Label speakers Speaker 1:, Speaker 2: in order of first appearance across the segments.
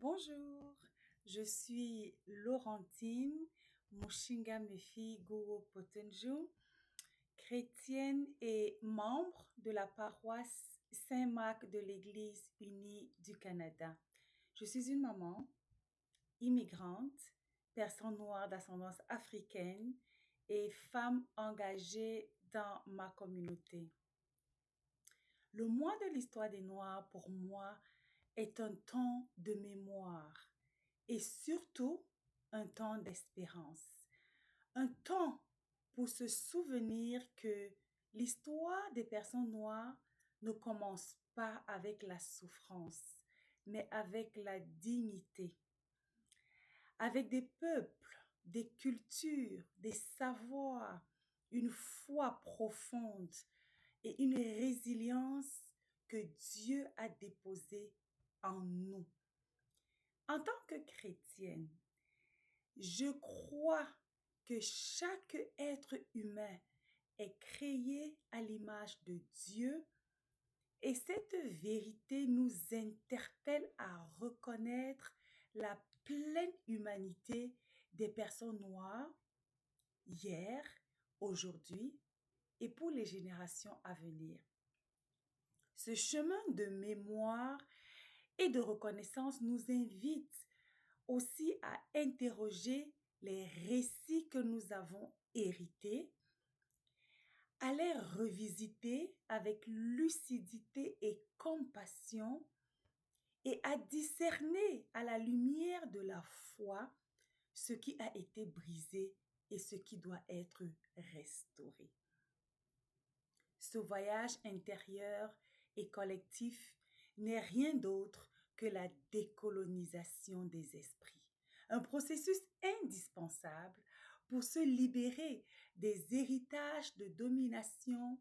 Speaker 1: Bonjour, je suis Laurentine Mushinga Mefi Guru Potenju, chrétienne et membre de la paroisse Saint-Marc de l'Église unie du Canada. Je suis une maman, immigrante, personne noire d'ascendance africaine et femme engagée dans ma communauté. Le mois de l'histoire des Noirs, pour moi, est un temps de mémoire et surtout un temps d'espérance. Un temps pour se souvenir que l'histoire des personnes noires ne commence pas avec la souffrance, mais avec la dignité. Avec des peuples, des cultures, des savoirs, une foi profonde et une résilience que Dieu a déposée en nous. En tant que chrétienne, je crois que chaque être humain est créé à l'image de Dieu et cette vérité nous interpelle à reconnaître la pleine humanité des personnes noires hier, aujourd'hui et pour les générations à venir. Ce chemin de mémoire et de reconnaissance nous invite aussi à interroger les récits que nous avons hérités, à les revisiter avec lucidité et compassion et à discerner à la lumière de la foi ce qui a été brisé et ce qui doit être restauré. Ce voyage intérieur et collectif n'est rien d'autre que la décolonisation des esprits, un processus indispensable pour se libérer des héritages de domination,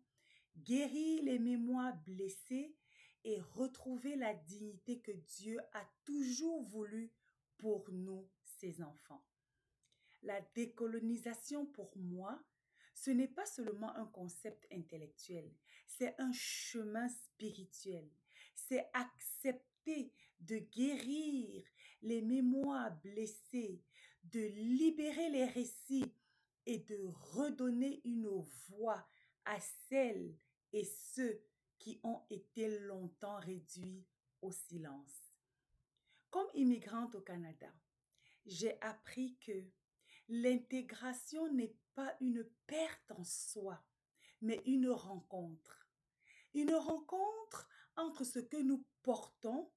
Speaker 1: guérir les mémoires blessées et retrouver la dignité que Dieu a toujours voulu pour nous, ses enfants. La décolonisation, pour moi, ce n'est pas seulement un concept intellectuel, c'est un chemin spirituel. C'est accepter de guérir les mémoires blessées, de libérer les récits et de redonner une voix à celles et ceux qui ont été longtemps réduits au silence. Comme immigrante au Canada, j'ai appris que l'intégration n'est pas une perte en soi, mais une rencontre. Une rencontre entre ce que nous portons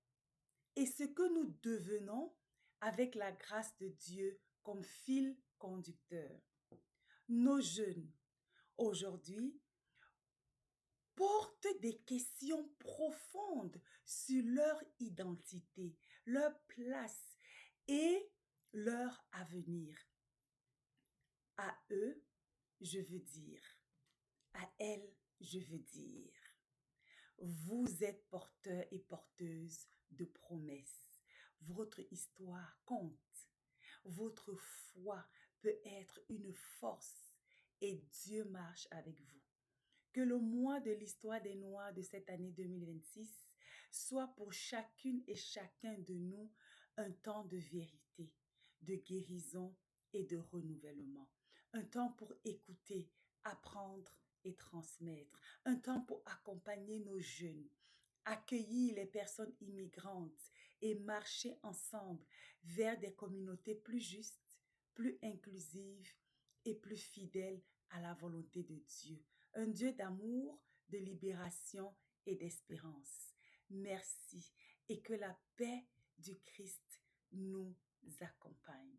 Speaker 1: et ce que nous devenons avec la grâce de Dieu comme fil conducteur. Nos jeunes, aujourd'hui, portent des questions profondes sur leur identité, leur place et leur avenir. À eux, je veux dire, à elles, je veux dire, vous êtes porteurs et porteuses de promesses. Votre histoire compte. Votre foi peut être une force et Dieu marche avec vous. Que le mois de l'histoire des Noirs de cette année 2026 soit pour chacune et chacun de nous un temps de vérité, de guérison et de renouvellement. Un temps pour écouter, apprendre et transmettre. Un temps pour accompagner nos jeunes, accueillir les personnes immigrantes et marcher ensemble vers des communautés plus justes, plus inclusives et plus fidèles à la volonté de Dieu. Un Dieu d'amour, de libération et d'espérance. Merci et que la paix du Christ nous accompagne.